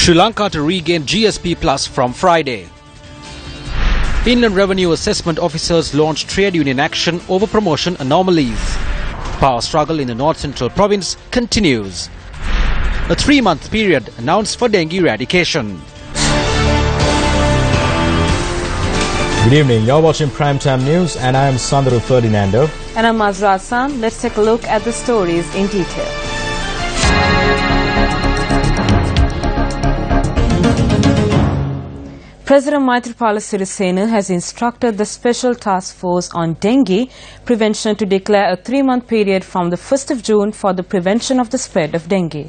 Sri Lanka to regain GSP Plus from Friday. Inland Revenue Assessment Officers launched trade union action over promotion anomalies. Power struggle in the North Central Province continues. A 3-month period announced for dengue eradication. Good evening, you're watching Primetime News and I am Sandru Ferdinando. And I'm Azra Hassan. Let's take a look at the stories in detail. President Maithripala Sirisena has instructed the Special Task Force on Dengue Prevention to declare a 3-month period from the 1st of June for the prevention of the spread of dengue.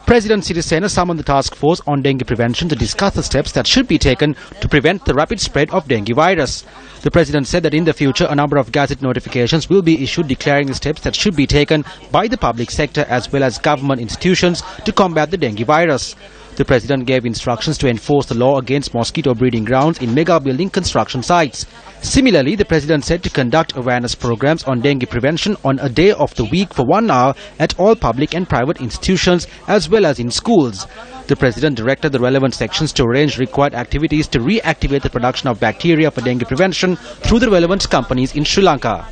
President Sirisena summoned the task force on dengue prevention to discuss the steps that should be taken to prevent the rapid spread of dengue virus. The president said that in the future a number of gazette notifications will be issued declaring the steps that should be taken by the public sector as well as government institutions to combat the dengue virus. The president gave instructions to enforce the law against mosquito breeding grounds in mega building construction sites. Similarly, the president said to conduct awareness programs on dengue prevention on a day of the week for 1 hour at all public and private institutions as well as in schools. The president directed the relevant sections to arrange required activities to reactivate the production of bacteria for dengue prevention through the relevant companies in Sri Lanka.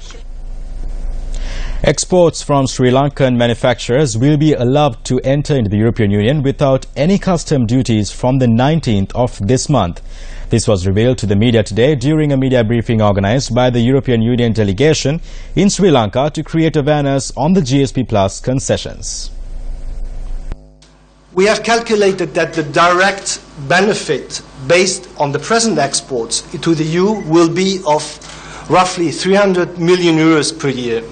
Exports from Sri Lankan manufacturers will be allowed to enter into the European Union without any custom duties from the 19th of this month. This was revealed to the media today during a media briefing organized by the European Union delegation in Sri Lanka to create awareness on the GSP Plus concessions. We have calculated that the direct benefit based on the present exports to the EU will be of roughly 300 million euros per year.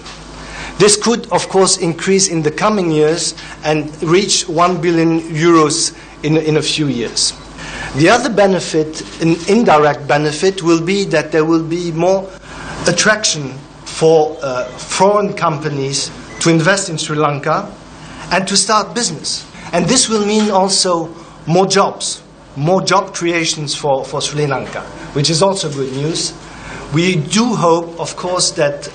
This could, of course, increase in the coming years and reach 1 billion euros in a few years. The other benefit, an indirect benefit, will be that there will be more attraction for foreign companies to invest in Sri Lanka and to start business. And this will mean also more jobs, more job creations for Sri Lanka, which is also good news. We do hope, of course, that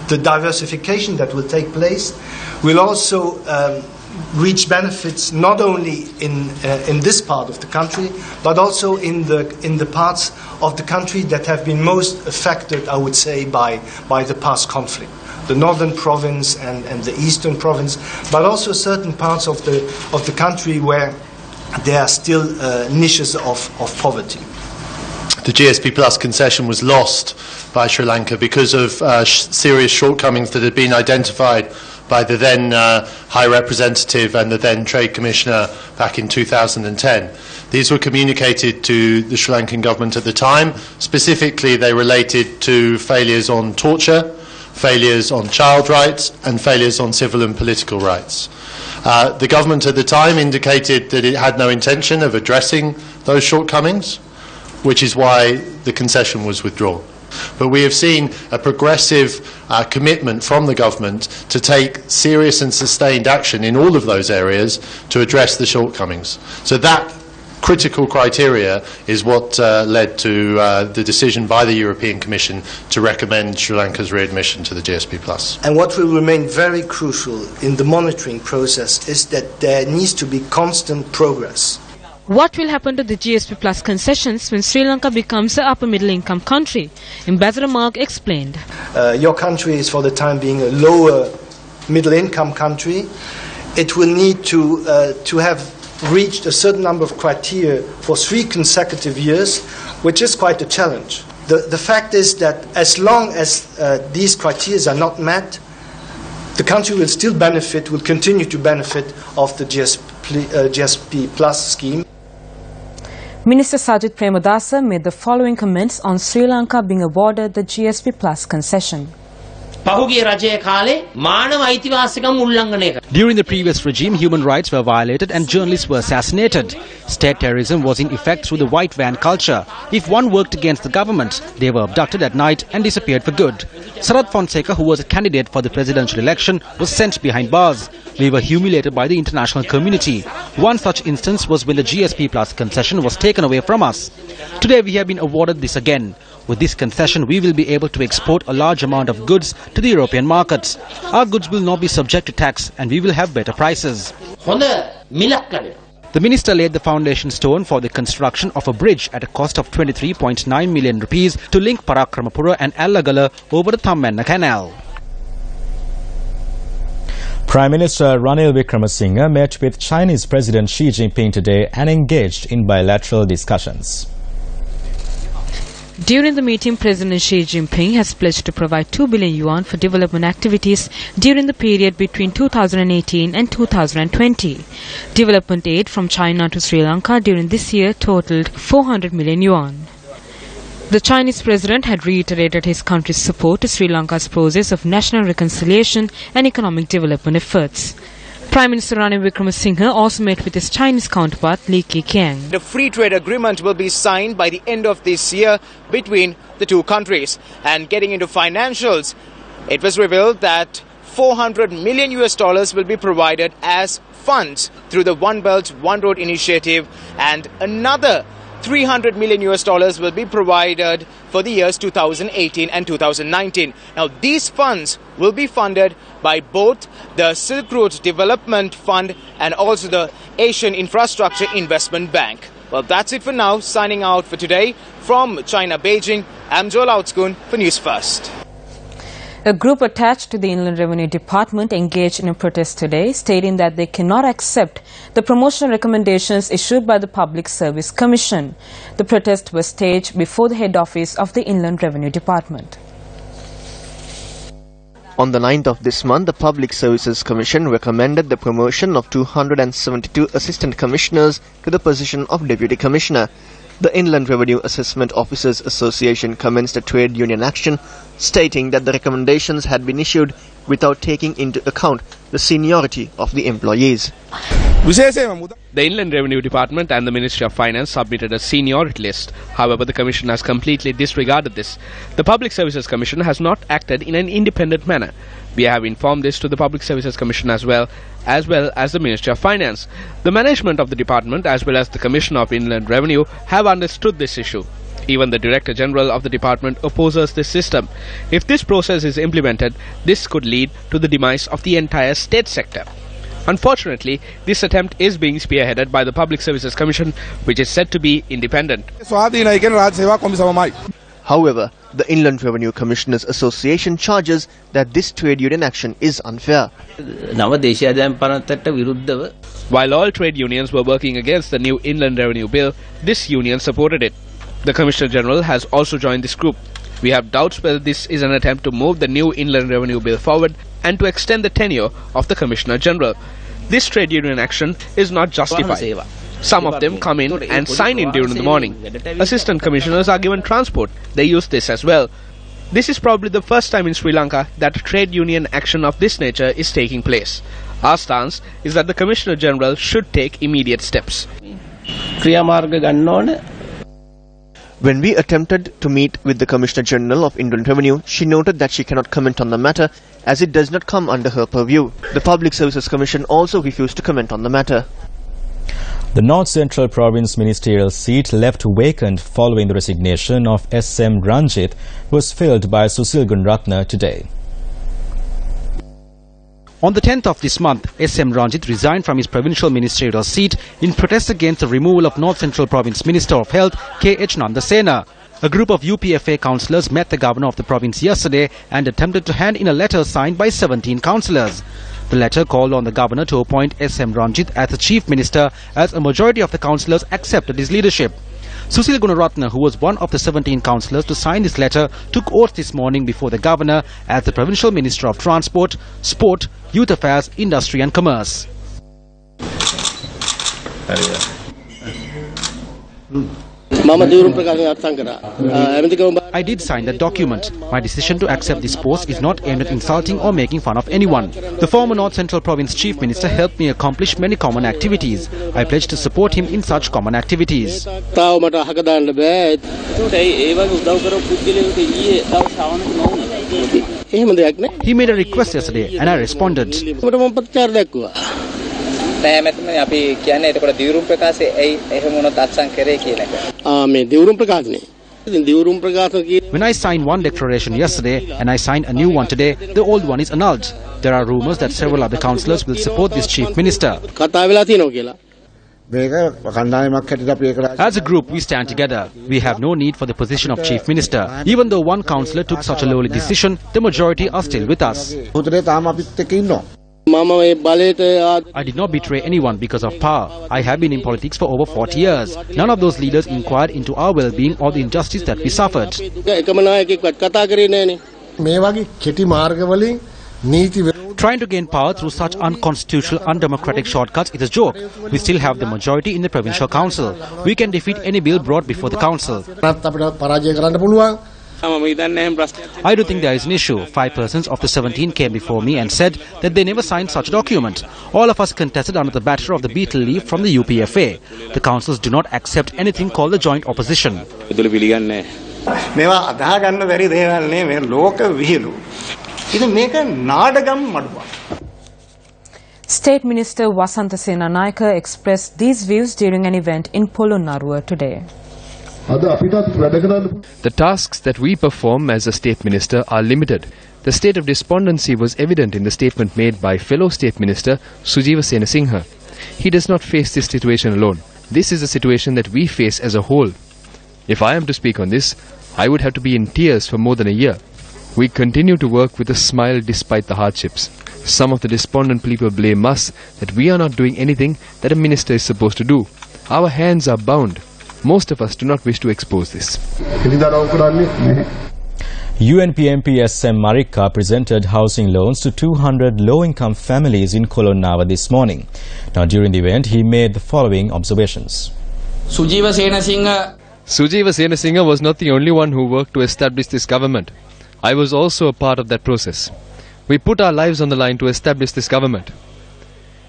the diversification that will take place will also reach benefits not only in this part of the country, but also in the parts of the country that have been most affected, I would say, by the past conflict. The northern province and the eastern province, but also certain parts of the country where there are still niches of poverty. The GSP Plus concession was lost by Sri Lanka because of serious shortcomings that had been identified by the then High Representative and the then Trade Commissioner back in 2010. These were communicated to the Sri Lankan government at the time. Specifically, they related to failures on torture, failures on child rights, and failures on civil and political rights. The government at the time indicated that it had no intention of addressing those shortcomings, which is why the concession was withdrawn. But we have seen a progressive commitment from the government to take serious and sustained action in all of those areas to address the shortcomings. So that critical criteria is what led to the decision by the European Commission to recommend Sri Lanka's readmission to the GSP+. And what will remain very crucial in the monitoring process is that there needs to be constant progress. What will happen to the GSP Plus concessions when Sri Lanka becomes an upper middle income country? Ambassador Mark explained. Your country is for the time being a lower middle income country. It will need to have reached a certain number of criteria for 3 consecutive years, which is quite a challenge. The fact is that as long as these criteria are not met, the country will still benefit, will continue to benefit of the GSP Plus scheme. Minister Sajith Premadasa made the following comments on Sri Lanka being awarded the GSP Plus concession. During the previous regime, human rights were violated and journalists were assassinated. State terrorism was in effect through the white van culture. If one worked against the government, they were abducted at night and disappeared for good. Sarath Fonseca, who was a candidate for the presidential election, was sent behind bars. We were humiliated by the international community. One such instance was when the GSP Plus concession was taken away from us. Today we have been awarded this again. With this concession, we will be able to export a large amount of goods to the European markets. Our goods will not be subject to tax and we will have better prices. The minister laid the foundation stone for the construction of a bridge at a cost of 23.9 million rupees to link Parakramapura and Allagala over the Thammanna Canal. Prime Minister Ranil Wickremesinghe met with Chinese President Xi Jinping today and engaged in bilateral discussions. During the meeting, President Xi Jinping has pledged to provide 2 billion yuan for development activities during the period between 2018 and 2020. Development aid from China to Sri Lanka during this year totaled 400 million yuan. The Chinese president had reiterated his country's support to Sri Lanka's process of national reconciliation and economic development efforts. Prime Minister Ranil Wickremesinghe also met with his Chinese counterpart Li Keqiang. The free trade agreement will be signed by the end of this year between the two countries. And getting into financials, it was revealed that $400 million will be provided as funds through the One Belt, One Road initiative, and another $300 million will be provided for the years 2018 and 2019. Now, these funds will be funded by both the Silk Road Development Fund and also the Asian Infrastructure Investment Bank. Well, that's it for now. Signing out for today from China, Beijing. I'm Joel Outskun for News First. A group attached to the Inland Revenue Department engaged in a protest today, stating that they cannot accept the promotional recommendations issued by the Public Service Commission. The protest was staged before the head office of the Inland Revenue Department. On the 9th of this month, the Public Services Commission recommended the promotion of 272 Assistant Commissioners to the position of Deputy Commissioner. The Inland Revenue Assessment Officers Association commenced a trade union action, stating that the recommendations had been issued without taking into account the seniority of the employees. The Inland Revenue Department and the Ministry of Finance submitted a seniority list. However, the Commission has completely disregarded this. The Public Services Commission has not acted in an independent manner. We have informed this to the Public Services Commission as well as the Ministry of Finance. The management of the department as well as the Commissioner of Inland Revenue have understood this issue. Even the Director General of the department opposes this system. If this process is implemented, this could lead to the demise of the entire state sector. Unfortunately, this attempt is being spearheaded by the Public Services Commission, which is said to be independent. However, the Inland Revenue Commissioners Association charges that this trade union action is unfair. While all trade unions were working against the new Inland Revenue Bill, this union supported it. The Commissioner General has also joined this group. We have doubts whether this is an attempt to move the new Inland Revenue Bill forward and to extend the tenure of the Commissioner General. This trade union action is not justified. Some of them come in and sign in during the morning. Assistant Commissioners are given transport. They use this as well. This is probably the first time in Sri Lanka that trade union action of this nature is taking place. Our stance is that the Commissioner General should take immediate steps. When we attempted to meet with the Commissioner General of Inland Revenue, she noted that she cannot comment on the matter as it does not come under her purview. The Public Services Commission also refused to comment on the matter. The North Central Province ministerial seat left vacant following the resignation of SM Ranjit was filled by Susil Gunratne today. On the 10th of this month, SM Ranjit resigned from his provincial ministerial seat in protest against the removal of North Central Province Minister of Health K.H. Nandasena. A group of UPFA councillors met the governor of the province yesterday and attempted to hand in a letter signed by 17 councillors. The letter called on the governor to appoint SM Ranjit as the chief minister as a majority of the councillors accepted his leadership. Susil Gunaratne, who was one of the 17 councillors to sign this letter, took oath this morning before the governor as the Provincial Minister of Transport, Sport, Youth Affairs, Industry and Commerce. I did sign that document. My decision to accept this post is not aimed at insulting or making fun of anyone. The former North Central Province Chief Minister helped me accomplish many common activities. I pledge to support him in such common activities. He made a request yesterday and I responded. When I signed one declaration yesterday and I signed a new one today, the old one is annulled. There are rumours that several other councillors will support this chief minister. As a group, we stand together. We have no need for the position of chief minister. Even though one councillor took such a lowly decision, the majority are still with us. I did not betray anyone because of power. I have been in politics for over 40 years. None of those leaders inquired into our well-being or the injustice that we suffered. Trying to gain power through such unconstitutional, undemocratic shortcuts is a joke. We still have the majority in the provincial council. We can defeat any bill brought before the council. I do think there is an issue. 5 persons of the 17 came before me and said that they never signed such a document. All of us contested under the batter of the beetle leaf from the UPFA. The councils do not accept anything called the joint opposition. State Minister Wasantha Senanayake expressed these views during an event in Polonnaruwa today. The tasks that we perform as a State Minister are limited. The state of despondency was evident in the statement made by fellow State Minister Sujiva Senasinghe. He does not face this situation alone. This is a situation that we face as a whole. If I am to speak on this, I would have to be in tears for more than a year. We continue to work with a smile despite the hardships. Some of the despondent people blame us that we are not doing anything that a minister is supposed to do. Our hands are bound. Most of us do not wish to expose this. UNP MP SM Marika presented housing loans to 200 low-income families in Polonnaruwa this morning. Now, during the event, he made the following observations. Sujiva Senasinghe was not the only one who worked to establish this government. I was also a part of that process. We put our lives on the line to establish this government.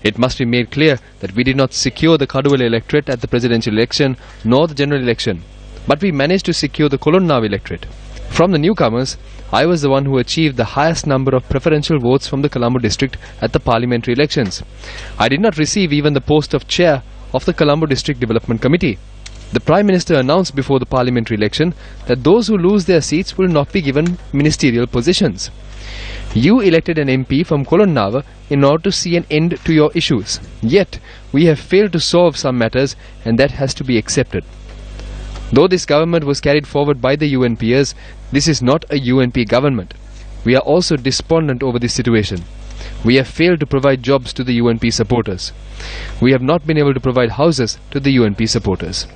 It must be made clear that we did not secure the Kaduwala electorate at the presidential election nor the general election, but we managed to secure the Polonnaruwa electorate. From the newcomers, I was the one who achieved the highest number of preferential votes from the Colombo district at the parliamentary elections. I did not receive even the post of chair of the Colombo District Development Committee. The Prime Minister announced before the parliamentary election that those who lose their seats will not be given ministerial positions. You elected an MP from Polonnaruwa in order to see an end to your issues. Yet, we have failed to solve some matters, and that has to be accepted. Though this government was carried forward by the UNPers, this is not a UNP government. We are also despondent over this situation. We have failed to provide jobs to the UNP supporters. We have not been able to provide houses to the UNP supporters.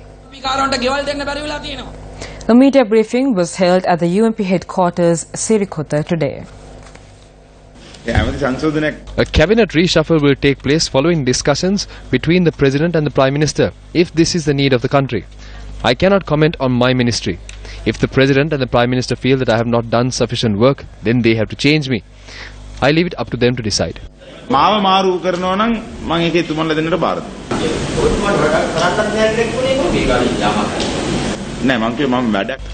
A media briefing was held at the UNP headquarters, Sirikota, today. A cabinet reshuffle will take place following discussions between the President and the Prime Minister, if this is the need of the country. I cannot comment on my ministry. If the President and the Prime Minister feel that I have not done sufficient work, then they have to change me. I leave it up to them to decide.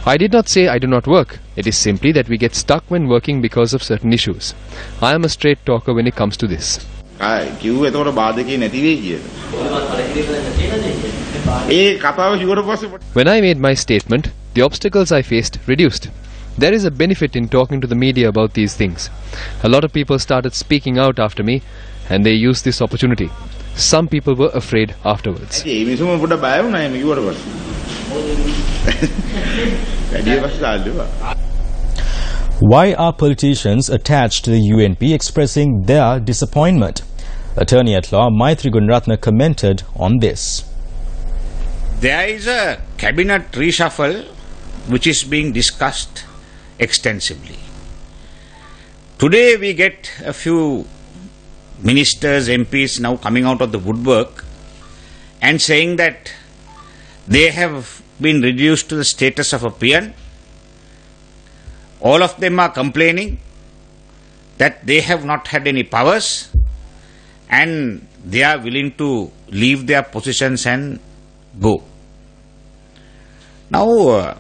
I did not say I do not work. It is simply that we get stuck when working because of certain issues. I am a straight talker when it comes to this. When I made my statement, the obstacles I faced reduced. There is a benefit in talking to the media about these things. A lot of people started speaking out after me, and they used this opportunity. Some people were afraid afterwards. Why are politicians attached to the UNP expressing their disappointment? Attorney at law Maitri Gunratna commented on this. There is a cabinet reshuffle which is being discussed extensively. Today we get a few ministers, MPs now coming out of the woodwork and saying that they have been reduced to the status of a peon. All of them are complaining that they have not had any powers and they are willing to leave their positions and go. Now,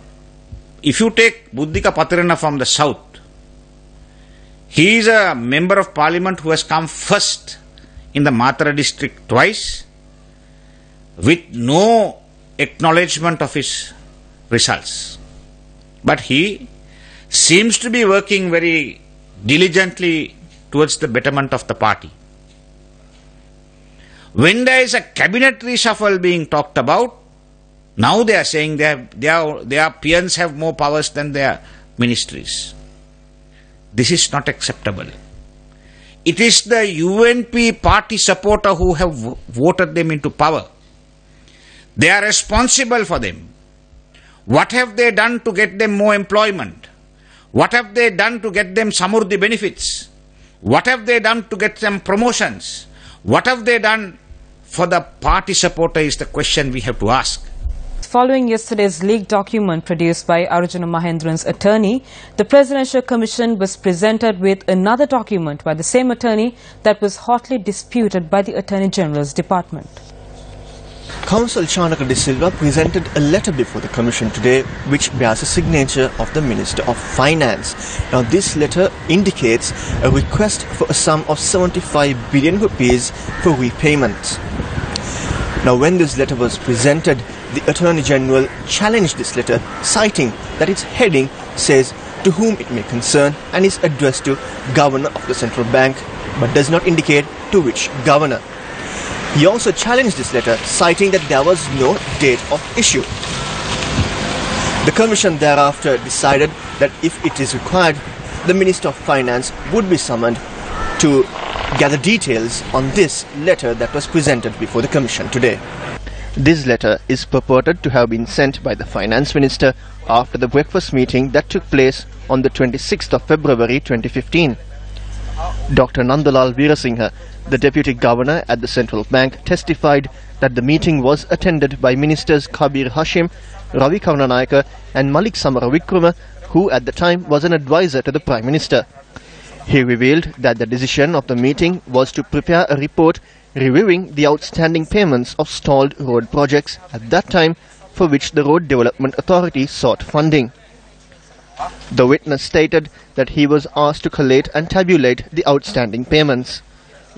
if you take Buddhika Patirana from the south, he is a member of parliament who has come first in the Matara district twice with no acknowledgement of his results. But he seems to be working very diligently towards the betterment of the party. When there is a cabinet reshuffle being talked about, now they are saying their peons have more powers than their ministries. This is not acceptable. It is the UNP party supporter who have voted them into power. They are responsible for them. What have they done to get them more employment? What have they done to get them Samurdhi benefits? What have they done to get them promotions? What have they done for the party supporter is the question we have to ask. Following yesterday's leaked document produced by Arjuna Mahendran's attorney, the Presidential Commission was presented with another document by the same attorney that was hotly disputed by the Attorney General's department. Counsel Chanaka De Silva presented a letter before the Commission today which bears a signature of the Minister of Finance. Now this letter indicates a request for a sum of 75 billion rupees for repayment. Now when this letter was presented, the Attorney General challenged this letter, citing that its heading says to whom it may concern and is addressed to Governor of the Central Bank, but does not indicate to which Governor. He also challenged this letter, citing that there was no date of issue. The Commission thereafter decided that if it is required, the Minister of Finance would be summoned to gather details on this letter that was presented before the Commission today. This letter is purported to have been sent by the Finance Minister after the breakfast meeting that took place on the 26th of February 2015. Dr. Nandalal Veerasinghe, the Deputy Governor at the Central Bank, testified that the meeting was attended by Ministers Kabir Hashim, Ravi Karunanayake and Malik Samaravikrama, who at the time was an advisor to the Prime Minister. He revealed that the decision of the meeting was to prepare a report reviewing the outstanding payments of stalled road projects at that time for which the Road Development Authority sought funding. The witness stated that he was asked to collate and tabulate the outstanding payments.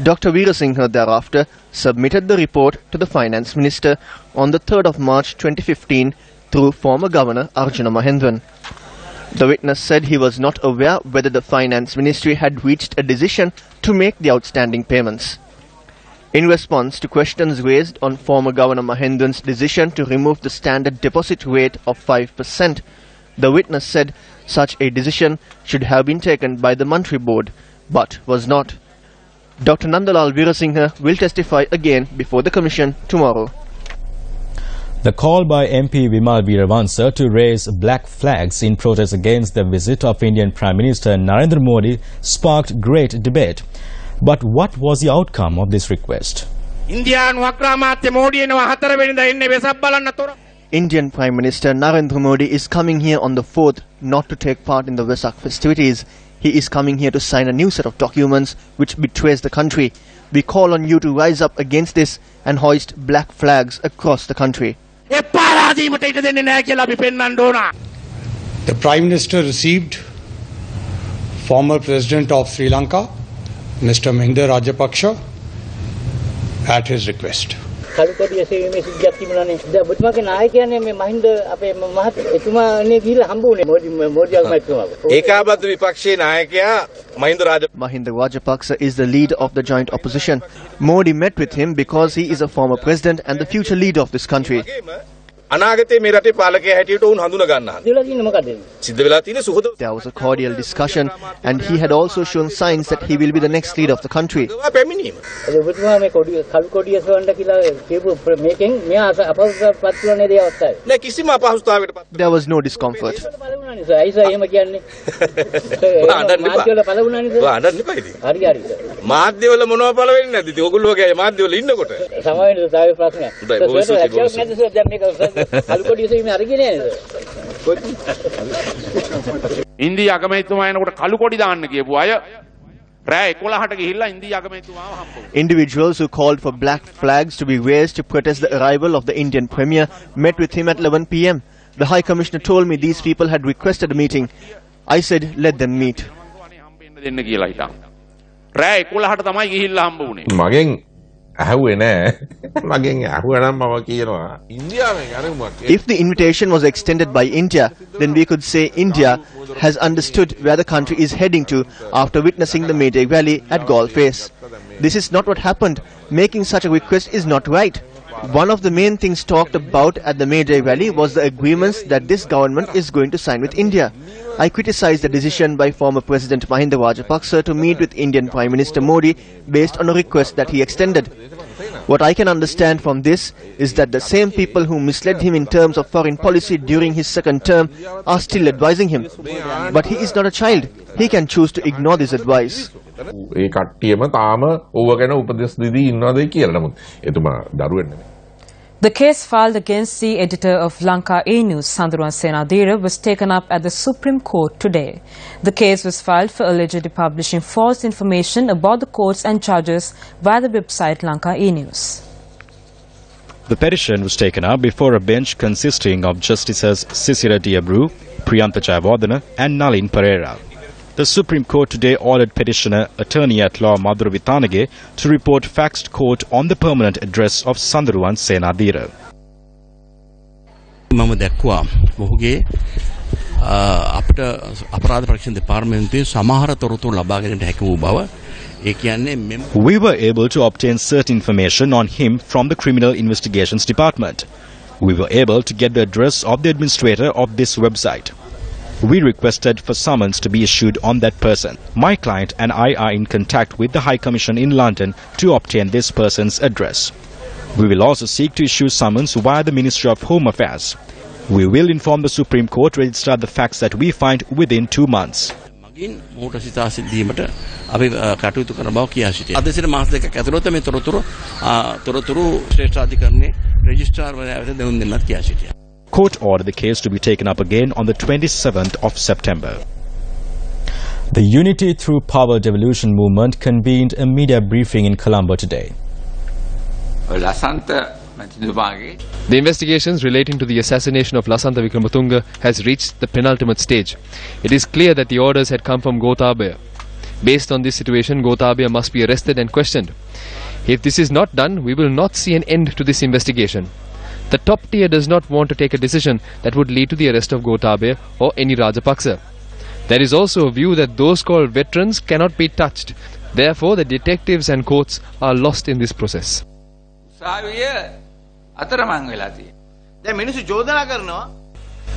Dr. Veerasinghe thereafter submitted the report to the Finance Minister on the 3rd of March 2015 through former Governor Arjuna Mahendran. The witness said he was not aware whether the Finance Ministry had reached a decision to make the outstanding payments. In response to questions raised on former Governor Mahendran's decision to remove the standard deposit rate of 5%, the witness said such a decision should have been taken by the Mantri Board, but was not. Dr. Nandalal Veerasinghe will testify again before the Commission tomorrow. The call by MP Vimal Veeravansa to raise black flags in protest against the visit of Indian Prime Minister Narendra Modi sparked great debate. But what was the outcome of this request? Indian Prime Minister Narendra Modi is coming here on the 4th not to take part in the Vesak festivities. He is coming here to sign a new set of documents which betrays the country. We call on you to rise up against this and hoist black flags across the country. The Prime Minister received former President of Sri Lanka, Mr. Mahinda Rajapaksa, at his request. Mahinda Rajapaksa is the leader of the joint opposition. Modi met with him because he is a former president and the future leader of this country. There was a cordial discussion and he had also shown signs that he will be the next leader of the country. There was no discomfort. Individuals who called for black flags to be raised to protest the arrival of the Indian Premier met with him at 11 p.m. The High Commissioner told me these people had requested a meeting. I said, let them meet. If the invitation was extended by India, then we could say India has understood where the country is heading to after witnessing the Mayday rally at Galle Face. This is not what happened. Making such a request is not right. One of the main things talked about at the Mayday rally was the agreements that this government is going to sign with India. I criticized the decision by former President Mahinda Rajapaksa to meet with Indian Prime Minister Modi based on a request that he extended. What I can understand from this is that the same people who misled him in terms of foreign policy during his second term are still advising him. But he is not a child. He can choose to ignore this advice. The case filed against the editor of Lanka News, Sandhuran Senadira, was taken up at the Supreme Court today. The case was filed for allegedly publishing false information about the courts and judges via the website Lanka News. The petition was taken up before a bench consisting of Justices Sisira Diabru, Priyantha Jayawardena and Nalin Pereira. The Supreme Court today ordered petitioner attorney-at-law Madhura Vittanage to report facts to court on the permanent address of Sandhuran Senadira. මම දැක්කුවා මොහුගේ අපිට අපරාධ පරීක්ෂණ දෙපාර්තමේන්තුවේ සමහර තොරතුරු ලබා ගැනීමට හැකි වූ බව. ඒ කියන්නේ We were able to obtain certain information on him from the Criminal Investigations Department. We were able to get the address of the administrator of this website. We requested for summons to be issued on that person. My client and I are in contact with the High Commission in London to obtain this person's address. We will also seek to issue summons via the Ministry of Home Affairs. We will inform the Supreme Court registrar the facts that we find within 2 months. Court ordered the case to be taken up again on the 27th of September. The Unity Through Power Devolution movement convened a media briefing in Colombo today. The investigations relating to the assassination of Lasantha Wickrematunge has reached the penultimate stage. It is clear that the orders had come from Gotabaya. Based on this situation, Gotabaya must be arrested and questioned. If this is not done, we will not see an end to this investigation. The top tier does not want to take a decision that would lead to the arrest of Gotabaya or any Rajapaksa. There is also a view that those called veterans cannot be touched. Therefore, the detectives and courts are lost in this process.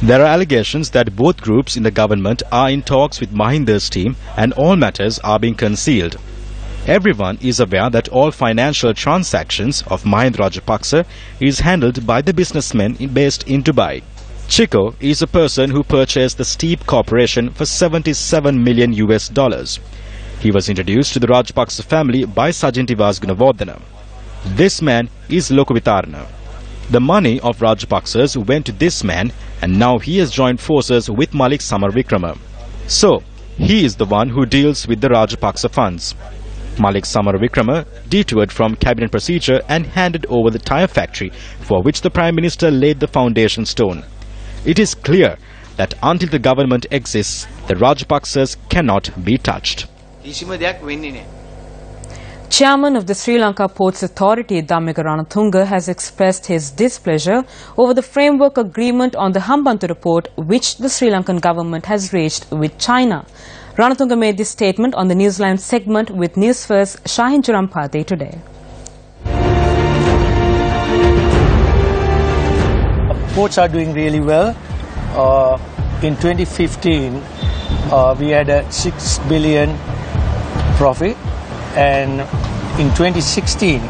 There are allegations that both groups in the government are in talks with Mahinda's team and all matters are being concealed. Everyone is aware that all financial transactions of Mahinda Rajapaksa is handled by the businessmen based in Dubai. Chico is a person who purchased the Steep Corporation for $77 million. He was introduced to the Rajapaksa family by Sajantivas Gunawardena. This man is Lokovitarna. The money of Rajapaksas went to this man and now he has joined forces with Malik Samarvikrama. So, he is the one who deals with the Rajapaksa funds. Malik Samarvikrama detoured from cabinet procedure and handed over the tyre factory for which the Prime Minister laid the foundation stone. It is clear that until the government exists, the Rajapaksas cannot be touched. Chairman of the Sri Lanka Ports Authority, Dhammika Ranatunga, has expressed his displeasure over the framework agreement on the Hambantota port which the Sri Lankan government has reached with China. Ranatunga made this statement on the Newsline segment with Newsfirst Shahin Jurampathy today. Ports are doing really well. In 2015, we had a 6 billion profit, and in 2016,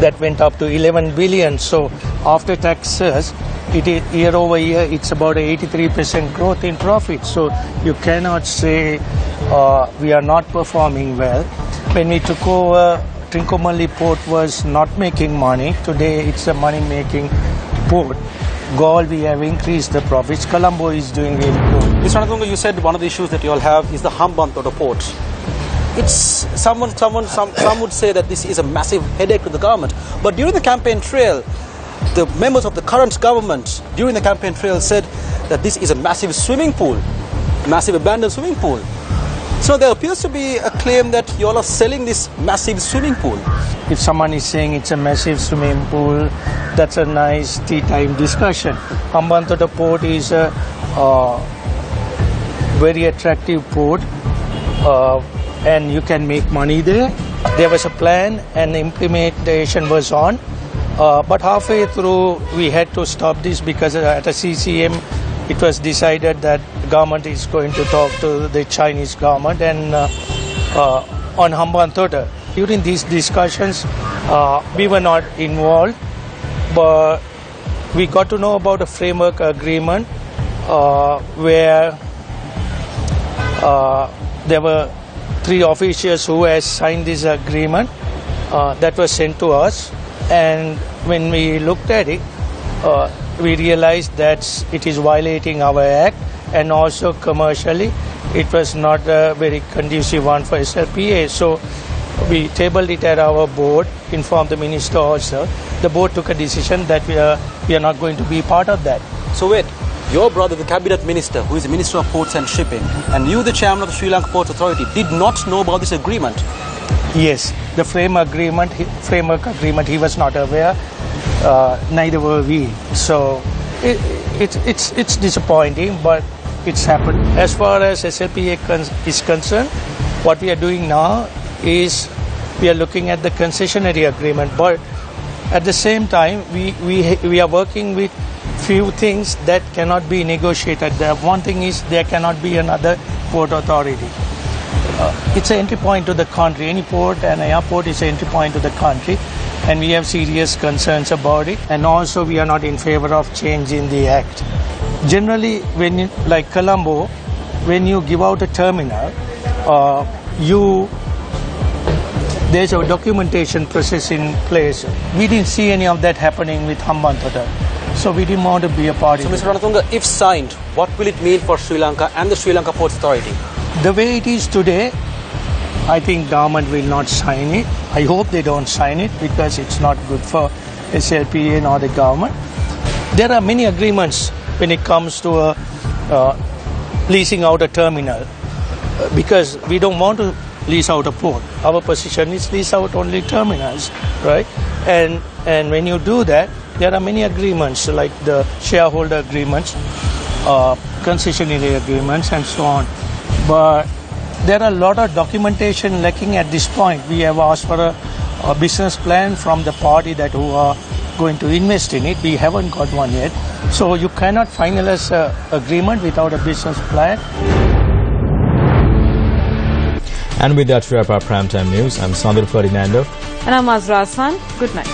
that went up to 11 billion. So after taxes, year over year, it's about 83% growth in profit. So you cannot say we are not performing well. When we took over, Trincomalee port was not making money. Today, it's a money-making port. Galle, we have increased the profits. Colombo is doing really good. Mr. Ranatunga, you said one of the issues that you all have is the Hambantota port. It's some would say that this is a massive headache to the government. But during the campaign trail, the members of the current government during the campaign trail said that this is a massive swimming pool, massive abandoned swimming pool. So there appears to be a claim that you all are selling this massive swimming pool. if someone is saying it's a massive swimming pool, that's a nice tea time discussion. Hambantota port is a very attractive port, and you can make money there. There was a plan and implementation was on, but halfway through we had to stop this because at a CCM it was decided that the government is going to talk to the Chinese government and on Hambantota. During these discussions we were not involved, but we got to know about a framework agreement where there were 3 officials who had signed this agreement that was sent to us, and when we looked at it, we realized that it is violating our act, and also commercially it was not a very conducive one for SLPA. So we tabled it at our board, informed the minister also. The board took a decision that we are not going to be part of that. So wait, your brother, the cabinet minister, who is the Minister of Ports and Shipping, and you, the chairman of the Sri Lanka Ports Authority, did not know about this agreement? Yes, the framework agreement, he was not aware, neither were we. So it's disappointing, but it's happened. As far as SLPA is concerned, what we are doing now is we are looking at the concessionary agreement, but at the same time we are working with few things that cannot be negotiated. One thing is there cannot be another port authority. It's an entry point to the country. Any port and airport is an entry point to the country, and we have serious concerns about it. And also we are not in favor of changing the act. Generally, when you, like Colombo, when you give out a terminal, there's a documentation process in place. We didn't see any of that happening with Hambantota, so we didn't want to be a part of it. So Mr. Ranatunga, if signed, what will it mean for Sri Lanka and the Sri Lanka Ports Authority? The way it is today, I think government will not sign it. I hope they don't sign it because it's not good for SLPA nor the government. There are many agreements when it comes to leasing out a terminal, because we don't want to lease out a port. Our position is lease out only terminals, right? And when you do that, there are many agreements like the shareholder agreements, concessionary agreements, and so on. But there are a lot of documentation lacking at this point. We have asked for a business plan from the party who are going to invest in it. We haven't got one yet. So you cannot finalize an agreement without a business plan. And with that, we wrap up Primetime News. I'm Sandhur Ferdinando. And I'm Azra Hassan. Good night.